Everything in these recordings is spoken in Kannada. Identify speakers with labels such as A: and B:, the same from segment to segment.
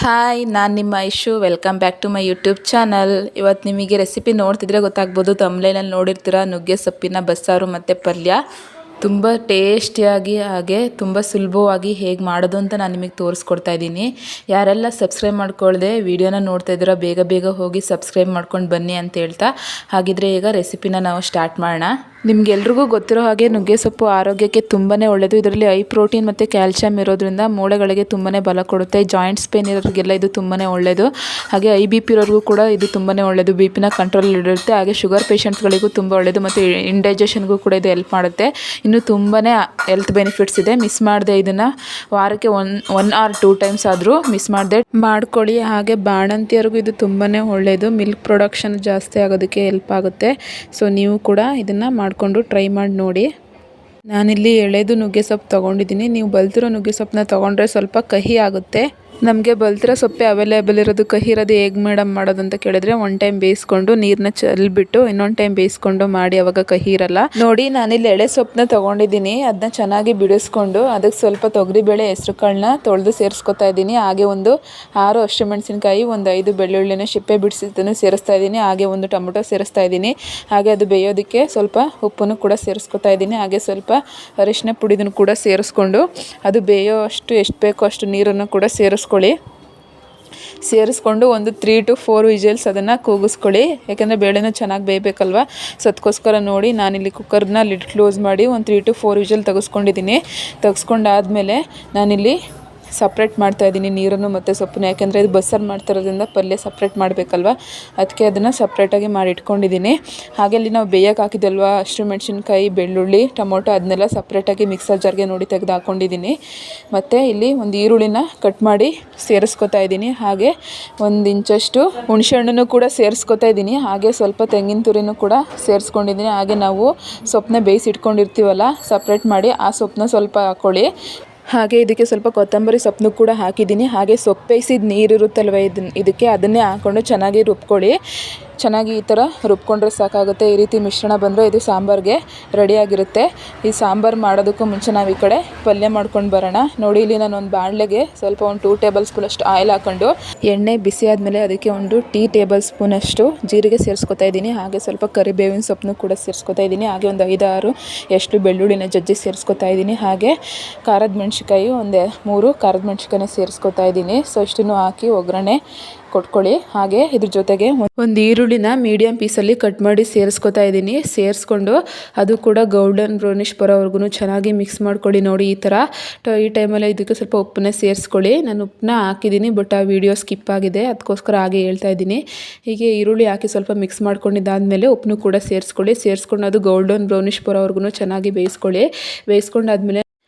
A: ಹಾಯ್, ನಾನು ನಿಮ್ಮ Aishu. Welcome back to my YouTube channel. ಇವತ್ತು ನಿಮಗೆ ರೆಸಿಪಿ ನೋಡ್ತಿದ್ರೆ ಗೊತ್ತಾಗ್ಬೋದು, ತಮ್ಲೈನಲ್ಲಿ ನೋಡಿರ್ತೀರ. ನುಗ್ಗೆ ಸೊಪ್ಪಿನ ಬಸ್ಸಾರು ಮತ್ತು ಪಲ್ಯ ತುಂಬ ಟೇಸ್ಟಿಯಾಗಿ ಹಾಗೆ ತುಂಬ ಸುಲಭವಾಗಿ ಹೇಗೆ ಮಾಡೋದು ಅಂತ ನಾನು ನಿಮಗೆ ತೋರಿಸ್ಕೊಡ್ತಾ ಇದ್ದೀನಿ. ಯಾರೆಲ್ಲ ಸಬ್ಸ್ಕ್ರೈಬ್ ಮಾಡ್ಕೊಳ್ಳದೆ ವಿಡಿಯೋನ ನೋಡ್ತಾ ಇದ್ದೀರೋ ಬೇಗ ಬೇಗ ಹೋಗಿ ಸಬ್ಸ್ಕ್ರೈಬ್ ಮಾಡ್ಕೊಂಡು ಬನ್ನಿ ಅಂತ ಹೇಳ್ತಾ, ಹಾಗಿದ್ರೆ ಈಗ ರೆಸಿಪಿನ ನಾವು ಸ್ಟಾರ್ಟ್ ಮಾಡೋಣ. ನಿಮಗೆಲ್ರಿಗೂ ಗೊತ್ತಿರೋ ಹಾಗೆ ನುಗ್ಗೆ ಸೊಪ್ಪು ಆರೋಗ್ಯಕ್ಕೆ ತುಂಬಾ ಒಳ್ಳೆಯದು. ಇದರಲ್ಲಿ ಹೈ ಪ್ರೋಟೀನ್ ಮತ್ತು ಕ್ಯಾಲ್ಶಿಯಂ ಇರೋದ್ರಿಂದ ಮೂಳೆಗಳಿಗೆ ತುಂಬಾ ಬಲ ಕೊಡುತ್ತೆ. ಜಾಯಿಂಟ್ಸ್ ಪೇನ್ ಇರೋರಿಗೆಲ್ಲ ಇದು ತುಂಬಾ ಒಳ್ಳೆಯದು. ಹಾಗೆ ಐ ಬಿ ಪಿ ಇರೋರಿಗೂ ಕೂಡ ಇದು ತುಂಬಾ ಒಳ್ಳೆಯದು. ಬಿ ಪಿನ ಕಂಟ್ರೋಲ್ ಇಡುತ್ತೆ. ಹಾಗೆ ಶುಗರ್ ಪೇಷಂಟ್ಸ್ಗಳಿಗೂ ತುಂಬ ಒಳ್ಳೆಯದು ಮತ್ತು ಇಂಡೈಜೆಷನ್ಗೂ ಕೂಡ ಇದು ಹೆಲ್ಪ್ ಮಾಡುತ್ತೆ. ಇನ್ನು ತುಂಬಾ ಹೆಲ್ತ್ ಬೆನಿಫಿಟ್ಸ್ ಇದೆ. ಮಿಸ್ ಮಾಡದೆ ಇದನ್ನು ವಾರಕ್ಕೆ ಒನ್ ಆರ್ 2 ಟೈಮ್ಸ್ ಆದರೂ ಮಿಸ್ ಮಾಡದೆ ಮಾಡ್ಕೊಳ್ಳಿ. ಹಾಗೆ ಬಾಣಂತಿಯರಿಗೂ ಇದು ತುಂಬಾ ಒಳ್ಳೆಯದು. ಮಿಲ್ಕ್ ಪ್ರೊಡಕ್ಷನ್ ಜಾಸ್ತಿ ಆಗೋದಕ್ಕೆ ಹೆಲ್ಪ್ ಆಗುತ್ತೆ. ಸೊ ನೀವು ಕೂಡ ಇದನ್ನು ಮಾಡಿಕೊಂಡು ಟ್ರೈ ಮಾಡಿ ನೋಡಿ. ನಾನಿಲ್ಲಿ ಎಳೆದು ನುಗ್ಗೆ ಸೊಪ್ಪು ತೊಗೊಂಡಿದ್ದೀನಿ. ನೀವು ಬಲ್ತಿರೋ ನುಗ್ಗೆ ಸೊಪ್ಪನ್ನ ತೊಗೊಂಡ್ರೆ ಸ್ವಲ್ಪ ಕಹಿ ಆಗುತ್ತೆ. ನಮಗೆ ಬಲ್ತಿರೋ ಸೊಪ್ಪೆ ಅವೈಲೇಬಲ್ ಇರೋದು, ಕಹಿ ಇರೋದು ಹೇಗೆ ಮೇಡಮ್ ಮಾಡೋದು ಅಂತ ಕೇಳಿದ್ರೆ, ಒನ್ ಟೈಮ್ ಬೇಯಿಸ್ಕೊಂಡು ನೀರನ್ನ ಚೆಲ್ಬಿಟ್ಟು ಇನ್ನೊಂದು ಟೈಮ್ ಬೇಯಿಸ್ಕೊಂಡು ಮಾಡಿ, ಅವಾಗ ಕಹಿ ಇರಲ್ಲ. ನೋಡಿ, ನಾನಿಲ್ಲಿ ಎಳೆ ಸೊಪ್ಪನ್ನ ತೊಗೊಂಡಿದ್ದೀನಿ. ಅದನ್ನ ಚೆನ್ನಾಗಿ ಬಿಡಿಸ್ಕೊಂಡು ಅದಕ್ಕೆ ಸ್ವಲ್ಪ ತೊಗರಿಬೇಳೆ, ಹೆಸರು ಕಾಳನ್ನ ತೊಳೆದು ಸೇರಿಸ್ಕೊತಾ ಇದ್ದೀನಿ. ಹಾಗೆ ಒಂದು 6 ಹಸಿಮೆಣಸಿನಕಾಯಿ, ಒಂದು 5 ಬೆಳ್ಳುಳ್ಳಿನ ಸಿಪ್ಪೆ ಬಿಡಿಸಿದ್ದನ್ನು ಸೇರಿಸ್ತಾ ಇದ್ದೀನಿ. ಹಾಗೆ ಒಂದು ಟೊಮೊಟೊ ಸೇರಿಸ್ತಾ ಇದ್ದೀನಿ. ಹಾಗೆ ಅದು ಬೇಯೋದಕ್ಕೆ ಸ್ವಲ್ಪ ಉಪ್ಪನ್ನು ಕೂಡ ಸೇರಿಸ್ಕೊತಾ ಇದ್ದೀನಿ. ಹಾಗೆ ಸ್ವಲ್ಪ ಅರಿಶಿನ ಪುಡಿದನ್ನು ಕೂಡ ಸೇರಿಸ್ಕೊಂಡು ಅದು ಬೇಯೋ ಅಷ್ಟು ಎಷ್ಟು ಬೇಕೋ ಅಷ್ಟು ನೀರನ್ನು ಕೂಡ ಸೇರಿಸ್ಕೊಂಡು ಒಂದು 3 to 4 ವಿಜಿಲ್ಸ್ ಅದನ್ನು ಕೂಗಿಸ್ಕೊಳ್ಳಿ. ಯಾಕೆಂದರೆ ಬೇಳೆನೂ ಚೆನ್ನಾಗಿ ಬೇಯಬೇಕಲ್ವ. ಸೊ ಅದಕ್ಕೋಸ್ಕರ ನೋಡಿ, ನಾನಿಲ್ಲಿ ಕುಕ್ಕರ್ನ ಲಿಡ್ ಕ್ಲೋಸ್ ಮಾಡಿ ಒಂದು 3 to 4 ವಿಜಿಲ್ ತೆಗೆಸ್ಕೊಂಡಿದ್ದೀನಿ. ತೆಗೆಸ್ಕೊಂಡಾದಮೇಲೆ ನಾನಿಲ್ಲಿ ಸಪ್ರೇಟ್ ಮಾಡ್ತಾಯಿದ್ದೀನಿ ನೀರನ್ನು ಮತ್ತು ಸೊಪ್ಪನ್ನು. ಯಾಕೆಂದರೆ ಇದು ಬಸ್ಸಾರು ಮಾಡ್ತಿರೋದ್ರಿಂದ ಪಲ್ಯ ಸಪ್ರೇಟ್ ಮಾಡಬೇಕಲ್ವ, ಅದಕ್ಕೆ ಅದನ್ನು ಸಪ್ರೇಟಾಗಿ ಮಾಡಿ ಇಟ್ಕೊಂಡಿದ್ದೀನಿ. ಹಾಗೆ ಅಲ್ಲಿ ನಾವು ಬೇಯಕ್ಕೆ ಹಾಕಿದ್ದಲ್ವ ಹಸಿಮೆಣಸಿನ್ಕಾಯಿ, ಬೆಳ್ಳುಳ್ಳಿ, ಟೊಮೊಟೊ, ಅದನ್ನೆಲ್ಲ ಸಪ್ರೇಟಾಗಿ ಮಿಕ್ಸರ್ ಜಾರ್ಗೆ ನೋಡಿ ತೆಗೆದು ಹಾಕ್ಕೊಂಡಿದ್ದೀನಿ. ಮತ್ತು ಇಲ್ಲಿ ಒಂದು ಈರುಳ್ಳಿನ ಕಟ್ ಮಾಡಿ ಸೇರಿಸ್ಕೊತಾ ಇದ್ದೀನಿ. ಹಾಗೆ 1 ಇಂಚಷ್ಟು ಹುಣಸೆ ಹಣ್ಣನ್ನು ಕೂಡ ಸೇರಿಸ್ಕೊತಾ ಇದ್ದೀನಿ. ಹಾಗೆ ಸ್ವಲ್ಪ ತೆಂಗಿನ ತುರಿನೂ ಕೂಡ ಸೇರಿಸ್ಕೊಂಡಿದ್ದೀನಿ. ಹಾಗೆ ನಾವು ಸೊಪ್ಪನ್ನ ಬೇಯಿಸಿ ಇಟ್ಕೊಂಡಿರ್ತೀವಲ್ಲ ಸಪ್ರೇಟ್ ಮಾಡಿ, ಆ ಸೊಪ್ಪನ್ನ ಸ್ವಲ್ಪ ಹಾಕ್ಕೊಳ್ಳಿ. ಹಾಗೆ ಇದಕ್ಕೆ ಸ್ವಲ್ಪ ಕೊತ್ತಂಬರಿ ಸೊಪ್ಪನ್ನು ಕೂಡ ಹಾಕಿದ್ದೀನಿ. ಹಾಗೆ ಸೊಪ್ಪು ಬೇಯಿಸಿದ ನೀರಿರುತ್ತಲ್ವ ಇದಕ್ಕೆ ಅದನ್ನೇ ಹಾಕ್ಕೊಂಡು ಚೆನ್ನಾಗಿ ರುಬ್ಕೊಳ್ಳಿ. ಚೆನ್ನಾಗಿ ಈ ಥರ ರುಬ್ಕೊಂಡ್ರೆ ಸಾಕಾಗುತ್ತೆ. ಈ ರೀತಿ ಮಿಶ್ರಣ ಬಂದರೆ ಇದು ಸಾಂಬಾರಿಗೆ ರೆಡಿಯಾಗಿರುತ್ತೆ. ಈ ಸಾಂಬಾರು ಮಾಡೋದಕ್ಕೂ ಮುಂಚೆ ನಾವು ಈ ಕಡೆ ಪಲ್ಯ ಮಾಡ್ಕೊಂಡು ಬರೋಣ. ನೋಡಿ, ಇಲ್ಲಿ ನಾನು ಒಂದು ಬಾಣಲೆಗೆ ಸ್ವಲ್ಪ ಒಂದು 2 ಟೇಬಲ್ ಸ್ಪೂನಷ್ಟು ಆಯಿಲ್ ಹಾಕ್ಕೊಂಡು ಎಣ್ಣೆ ಬಿಸಿ ಆದಮೇಲೆ ಅದಕ್ಕೆ ಒಂದು 2 ಟೇಬಲ್ ಸ್ಪೂನಷ್ಟು ಜೀರಿಗೆ ಸೇರಿಸ್ಕೊತಾ ಇದ್ದೀನಿ. ಹಾಗೆ ಸ್ವಲ್ಪ ಕರಿಬೇವಿನ ಸೊಪ್ಪನ್ನು ಕೂಡ ಸೇರಿಸ್ಕೊತಾ ಇದ್ದೀನಿ. ಹಾಗೆ ಒಂದು 5-6 ಎಷ್ಟು ಬೆಳ್ಳುಳ್ಳಿನ ಜಜ್ಜಿ ಸೇರಿಸ್ಕೊತಾ ಇದ್ದೀನಿ. ಹಾಗೆ ಖಾರದ ಮೆಣಸಿನ್ಕಾಯಿ ಒಂದು 3 ಖಾರದ ಮೆಣಸಿನ್ಕಾಯಿನ ಸೇರಿಸ್ಕೊತಾ ಇದ್ದೀನಿ. ಸೊ ಇಷ್ಟನ್ನು ಹಾಕಿ ಒಗ್ಗರಣೆ ಕೊಟ್ಕೊಳ್ಳಿ. ಹಾಗೆ ಇದ್ರ ಜೊತೆಗೆ ಒಂದು ಈರುಳ್ಳಿನ ಮೀಡಿಯಮ್ ಪೀಸಲ್ಲಿ ಕಟ್ ಮಾಡಿ ಸೇರಿಸ್ಕೊತಾ ಇದ್ದೀನಿ. ಸೇರಿಸ್ಕೊಂಡು ಅದು ಕೂಡ ಗೋಲ್ಡನ್ ಬ್ರೌನಿಷ್ ಬರೋವರೆಗೂ ಚೆನ್ನಾಗಿ ಮಿಕ್ಸ್ ಮಾಡ್ಕೊಳ್ಳಿ. ನೋಡಿ, ಈ ಟೈಮಲ್ಲಿ ಇದಕ್ಕೆ ಸ್ವಲ್ಪ ಉಪ್ಪನ್ನ ಸೇರಿಸ್ಕೊಳ್ಳಿ. ನಾನು ಉಪ್ಪನ್ನ ಹಾಕಿದ್ದೀನಿ, ಬಟ್ ಆ ವಿಡಿಯೋ ಸ್ಕಿಪ್ ಆಗಿದೆ, ಅದಕ್ಕೋಸ್ಕರ ಹಾಗೆ ಹೇಳ್ತಾ ಇದ್ದೀನಿ. ಹೀಗೆ ಈರುಳ್ಳಿ ಹಾಕಿ ಸ್ವಲ್ಪ ಮಿಕ್ಸ್ ಮಾಡ್ಕೊಂಡಿದ್ದಾದಮೇಲೆ ಉಪ್ಪನ್ನು ಕೂಡ ಸೇರಿಸ್ಕೊಂಡು ಅದು ಗೋಲ್ಡನ್ ಬ್ರೌನಿಷ್ ಬರೋವರೆಗೂ ಚೆನ್ನಾಗಿ ಬೇಯಿಸ್ಕೊಂಡಾದ್ಮೇಲೆ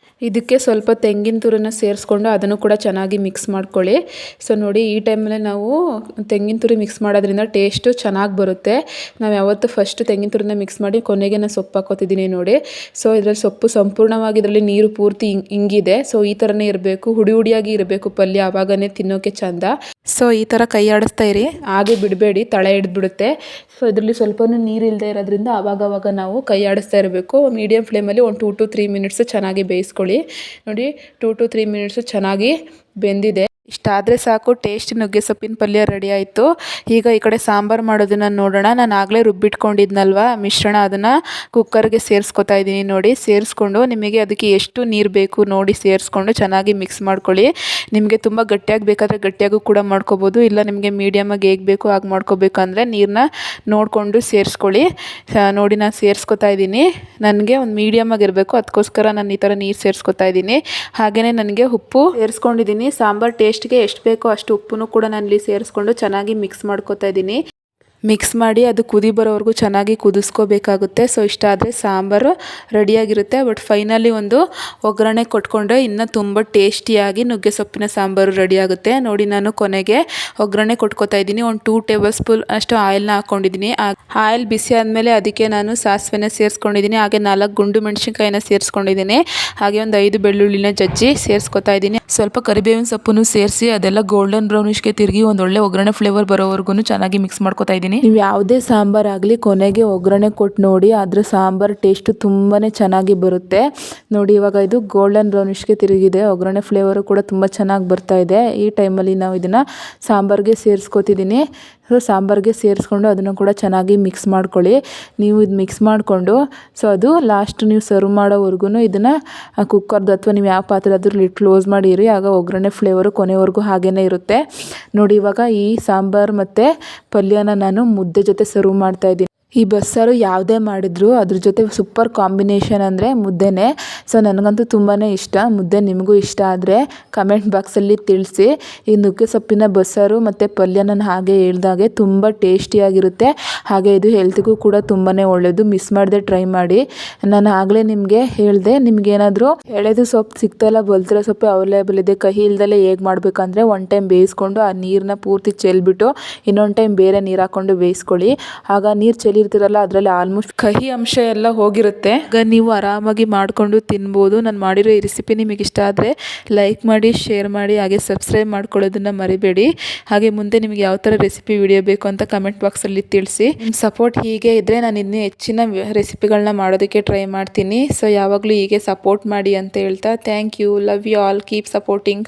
A: ಇದಕ್ಕೆ ಸ್ವಲ್ಪ ತೆಂಗಿನ ತುರಿನ ಸೇರಿಸ್ಕೊಂಡು ಅದನ್ನು ಕೂಡ ಚೆನ್ನಾಗಿ ಮಿಕ್ಸ್ ಮಾಡ್ಕೊಳ್ಳಿ. ಸೊ ನೋಡಿ, ಈ ಟೈಮಲ್ಲಿ ನಾವು ತೆಂಗಿನ ತುರಿ ಮಿಕ್ಸ್ ಮಾಡೋದ್ರಿಂದ ಟೇಸ್ಟು ಚೆನ್ನಾಗಿ ಬರುತ್ತೆ. ನಾವು ಯಾವತ್ತು ಫಸ್ಟ್ ತೆಂಗಿನ ತುರಿನ ಮಿಕ್ಸ್ ಮಾಡಿ ಕೊನೆಗೆ ನಾನು ಸೊಪ್ಪು ಹಾಕೋತಿದ್ದೀನಿ ನೋಡಿ. ಸೊ ಇದರಲ್ಲಿ ಸೊಪ್ಪು ಸಂಪೂರ್ಣವಾಗಿ ಇದರಲ್ಲಿ ನೀರು ಪೂರ್ತಿ ಹಿಂಗಿದೆ. ಸೊ ಈ ಥರನೇ ಇರಬೇಕು, ಹುಡಿಯಾಗಿ ಇರಬೇಕು ಪಲ್ಯ, ಆವಾಗನೇ ತಿನ್ನೋಕ್ಕೆ ಚಂದ. ಸೊ ಈ ಥರ ಕೈ ಆಡಿಸ್ತಾ ಇರಿ, ಹಾಗೆ ಬಿಡಬೇಡಿ, ತಳ ಹಿಡಿದ್ಬಿಡುತ್ತೆ. ಸೊ ಇದರಲ್ಲಿ ಸ್ವಲ್ಪ ನೀರು ಇಲ್ಲದೆ ಇರೋದ್ರಿಂದ ಆವಾಗವಾಗ ನಾವು ಕೈ ಆಡಿಸ್ತಾ ಇರಬೇಕು. ಮೀಡಿಯಮ್ ಫ್ಲೇಮಲ್ಲಿ ಒಂದು 2 to 3 ಮಿನಿಟ್ಸ್ ಚೆನ್ನಾಗಿ ಬೇಯಿಸ್ಕೊಳ್ಳಿ. ನೋಡಿ, 2 to 3 ಮಿನಿಟ್ಸು ಚೆನ್ನಾಗಿ ಬೆಂದಿದೆ. ಇಷ್ಟಾದರೆ ಸಾಕು, ಟೇಸ್ಟ್ ನುಗ್ಗೆ ಸೊಪ್ಪಿನ ಪಲ್ಯ ರೆಡಿ ಆಯಿತು. ಈಗ ಈ ಕಡೆ ಸಾಂಬಾರು ಮಾಡೋದನ್ನು ನೋಡೋಣ. ನಾನು ಆಗಲೇ ರುಬ್ಬಿಟ್ಕೊಂಡಿದ್ನಲ್ವ ಮಿಶ್ರಣ, ಅದನ್ನು ಕುಕ್ಕರ್ಗೆ ಸೇರಿಸ್ಕೊತಾ ಇದ್ದೀನಿ. ನೋಡಿ, ಸೇರಿಸ್ಕೊಂಡು ನಿಮಗೆ ಅದಕ್ಕೆ ಎಷ್ಟು ನೀರು ಬೇಕು ನೋಡಿ ಸೇರಿಸ್ಕೊಂಡು ಚೆನ್ನಾಗಿ ಮಿಕ್ಸ್ ಮಾಡ್ಕೊಳ್ಳಿ. ನಿಮಗೆ ತುಂಬ ಗಟ್ಟಿಯಾಗಿ ಬೇಕಾದರೆ ಗಟ್ಟಿಯಾಗೂ ಕೂಡ ಮಾಡ್ಕೋಬೋದು. ಇಲ್ಲ ನಿಮಗೆ ಮೀಡಿಯಮಾಗಿ ಹೇಗೆ ಬೇಕು ಹಾಗೆ ಮಾಡ್ಕೋಬೇಕಂದ್ರೆ ನೀರನ್ನ ನೋಡಿಕೊಂಡು ಸೇರಿಸ್ಕೊಳ್ಳಿ. ನೋಡಿ, ನಾನು ಸೇರಿಸ್ಕೊತಾ ಇದ್ದೀನಿ. ನನಗೆ ಒಂದು ಮೀಡಿಯಮಾಗಿರಬೇಕು, ಅದಕ್ಕೋಸ್ಕರ ನಾನು ಈ ಥರ ನೀರು ಸೇರಿಸ್ಕೊತಾ ಇದ್ದೀನಿ. ಹಾಗೆಯೇ ನನಗೆ ಉಪ್ಪು ಸೇರಿಸ್ಕೊಂಡಿದ್ದೀನಿ. ಸಾಂಬಾರು ಟೇಸ್ಟ್ಗೆ ಎಷ್ಟು ಬೇಕೋ ಅಷ್ಟು ಉಪ್ಪನ್ನು ಕೂಡ ನಾನಿಲ್ಲಿ ಸೇರಿಸ್ಕೊಂಡು ಚೆನ್ನಾಗಿ ಮಿಕ್ಸ್ ಮಾಡ್ಕೊತಾ ಇದ್ದೀನಿ. ಮಿಕ್ಸ್ ಮಾಡಿ ಅದು ಕುದಿ ಬರೋವರೆಗೂ ಚೆನ್ನಾಗಿ ಕುದಿಸ್ಕೋಬೇಕಾಗುತ್ತೆ. ಸೊ ಇಷ್ಟಾದರೆ ಸಾಂಬಾರು ರೆಡಿಯಾಗಿರುತ್ತೆ. ಬಟ್ ಫೈನಲಿ ಒಂದು ಒಗ್ಗರಣೆ ಕೊಟ್ಕೊಂಡ್ರೆ ಇನ್ನೂ ತುಂಬ ಟೇಸ್ಟಿಯಾಗಿ ನುಗ್ಗೆ ಸೊಪ್ಪಿನ ಸಾಂಬಾರು ರೆಡಿಯಾಗುತ್ತೆ. ನೋಡಿ, ನಾನು ಕೊನೆಗೆ ಒಗ್ಗರಣೆ ಕೊಟ್ಕೋತಾ ಇದ್ದೀನಿ. ಒಂದು 2 ಟೇಬಲ್ ಸ್ಪೂನ್ ಅಷ್ಟು ಆಯಿಲ್ನ ಹಾಕ್ಕೊಂಡಿದ್ದೀನಿ. ಆಯಿಲ್ ಬಿಸಿ ಆದಮೇಲೆ ಅದಕ್ಕೆ ನಾನು ಸಾಸಿವೆನ ಸೇರಿಸ್ಕೊಂಡಿದ್ದೀನಿ. ಹಾಗೆ 4 ಗುಂಡು ಮೆಣಸಿನ್ಕಾಯಿನ ಸೇರಿಸ್ಕೊಂಡಿದ್ದೀನಿ. ಹಾಗೆ ಒಂದು 5 ಬೆಳ್ಳುಳ್ಳಿನ ಜಜ್ಜಿ ಸೇರಿಸ್ಕೊತಾ ಇದ್ದೀನಿ. ಸ್ವಲ್ಪ ಕರಿಬೇವಿನ ಸೊಪ್ಪನ್ನು ಸೇರಿಸಿ ಅದೆಲ್ಲ ಗೋಲ್ಡನ್ ಬ್ರೌನಿಷ್ಗೆ ತಿರುಗಿ ಒಂದು ಒಳ್ಳೆ ಒಗ್ಗರಣೆ ಫ್ಲೇವರ್ ಬರೋವರೆಗೂ ಚೆನ್ನಾಗಿ ಮಿಕ್ಸ್ ಮಾಡ್ಕೊತಾ ಇದ್ದೀನಿ. ಮಾಡ್ಕೊಂಡಿದ್ದೀನಿ. ನೀವು ಯಾವುದೇ ಸಾಂಬಾರಾಗಲಿ ಕೊನೆಗೆ ಒಗ್ಗರಣೆ ಕೊಟ್ಟು ನೋಡಿ, ಅದ್ರ ಸಾಂಬಾರು ಟೇಸ್ಟು ತುಂಬಾ ಚೆನ್ನಾಗಿ ಬರುತ್ತೆ ನೋಡಿ. ಇವಾಗ ಇದು ಗೋಲ್ಡನ್ ಬ್ರೌನಿಷ್ಗೆ ತಿರುಗಿದೆ, ಒಗ್ಗರಣೆ ಫ್ಲೇವರು ಕೂಡ ತುಂಬ ಚೆನ್ನಾಗಿ ಬರ್ತಾ ಇದೆ. ಈ ಟೈಮಲ್ಲಿ ನಾವು ಇದನ್ನು ಸಾಂಬಾರಿಗೆ ಸೇರಿಸ್ಕೊತಿದ್ದೀನಿ. ಸೊ ಸಾಂಬಾರಿಗೆ ಸೇರಿಸ್ಕೊಂಡು ಅದನ್ನು ಕೂಡ ಚೆನ್ನಾಗಿ ಮಿಕ್ಸ್ ಮಾಡ್ಕೊಳ್ಳಿ. ನೀವು ಇದು ಮಿಕ್ಸ್ ಮಾಡಿಕೊಂಡು ಸೊ ಅದು ಲಾಸ್ಟ್ ನೀವು ಸರ್ವ್ ಮಾಡೋವರೆಗೂ ಇದನ್ನು ಕುಕ್ಕರ್ದು ಅಥವಾ ನೀವು ಯಾವ ಪಾತ್ರೆ ಆದರೂ ಲಿಡ್ ಕ್ಲೋಸ್ ಮಾಡಿ ಇರಿ, ಆಗ ಒಗ್ಗರಣೆ ಫ್ಲೇವರು ಕೊನೆವರೆಗೂ ಹಾಗೇ ಇರುತ್ತೆ ನೋಡಿ. ಇವಾಗ ಈ ಸಾಂಬಾರು ಮತ್ತು ಪಲ್ಯನ ನಾನು ಮುದ್ದೆ ಜೊತೆ ಸರ್ವ್ ಮಾಡ್ತಾಯಿದ್ದೀನಿ. ಈ ಬಸ್ಸಾರು ಯಾವುದೇ ಮಾಡಿದ್ರು ಅದ್ರ ಜೊತೆ ಸೂಪರ್ ಕಾಂಬಿನೇಷನ್ ಅಂದರೆ ಮುದ್ದೆನೇ. ಸೊ ನನಗಂತೂ ತುಂಬಾ ಇಷ್ಟ. ಮುದ್ದೆ ನಿಮಗೂ ಇಷ್ಟ ಆದರೆ ಕಮೆಂಟ್ ಬಾಕ್ಸಲ್ಲಿ ತಿಳಿಸಿ. ಈ ನುಗ್ಗೆ ಸೊಪ್ಪಿನ ಬಸ್ಸಾರು ಮತ್ತು ಪಲ್ಯ ನಾನು ಹಾಗೆ ಹೇಳ್ದಾಗೆ ತುಂಬ ಟೇಸ್ಟಿಯಾಗಿರುತ್ತೆ, ಹಾಗೆ ಇದು ಹೆಲ್ತ್ಗೂ ಕೂಡ ತುಂಬಾ ಒಳ್ಳೆಯದು. ಮಿಸ್ ಮಾಡದೆ ಟ್ರೈ ಮಾಡಿ. ನಾನು ಆಗಲೇ ನಿಮಗೆ ಹೇಳಿದೆ, ನಿಮಗೇನಾದರೂ ಎಳೆದು ಸೊಪ್ಪು ಸಿಗ್ತಾಯಿಲ್ಲ, ಬಲ್ತಿರೋ ಸೊಪ್ಪು ಅವೈಲೇಬಲ್ ಇದೆ, ಕಹಿ ಇಲ್ದಲೇ ಹೇಗೆ ಮಾಡಬೇಕಂದ್ರೆ ಒನ್ ಟೈಮ್ ಬೇಯಿಸ್ಕೊಂಡು ಆ ನೀರನ್ನ ಪೂರ್ತಿ ಚೆಲ್ಬಿಟ್ಟು ಇನ್ನೊಂದು ಟೈಮ್ ಬೇರೆ ನೀರು ಹಾಕ್ಕೊಂಡು ಬೇಯಿಸ್ಕೊಳ್ಳಿ. ಆಗ ನೀರು ಚೆಲ್ಲಿರ್ತೀರಲ್ಲ ಅದರಲ್ಲಿ ಆಲ್ಮೋಸ್ಟ್ ಕಹಿ ಅಂಶ ಎಲ್ಲ ಹೋಗಿರುತ್ತೆ. ಆಗ ನೀವು ಆರಾಮಾಗಿ ಮಾಡಿಕೊಂಡು ತಿನ್ಬೋದು. ನಾನು ಮಾಡಿರೋ ಈ ರೆಸಿಪಿ ನಿಮಗೆ ಇಷ್ಟ ಆದರೆ ಲೈಕ್ ಮಾಡಿ, ಶೇರ್ ಮಾಡಿ, ಹಾಗೆ ಸಬ್ಸ್ಕ್ರೈಬ್ ಮಾಡ್ಕೊಳ್ಳೋದನ್ನು ಮರಿಬೇಡಿ. ಹಾಗೆ ಮುಂದೆ ನಿಮಗೆ ಯಾವ ಥರ ರೆಸಿಪಿ ವಿಡಿಯೋ ಬೇಕು ಅಂತ ಕಮೆಂಟ್ ಬಾಕ್ಸಲ್ಲಿ ತಿಳಿಸಿ. ನಿಮ್ಮ ಸಪೋರ್ಟ್ ಹೀಗೆ ಇದ್ದರೆ ನಾನು ಇನ್ನೂ ಹೆಚ್ಚಿನ ರೆಸಿಪಿಗಳನ್ನ ಮಾಡೋದಕ್ಕೆ ಟ್ರೈ ಮಾಡ್ತೀನಿ. ಸೊ ಯಾವಾಗಲೂ ಹೀಗೆ ಸಪೋರ್ಟ್ ಮಾಡಿ ಅಂತ ಹೇಳ್ತಾ thank you, love you all, keep supporting.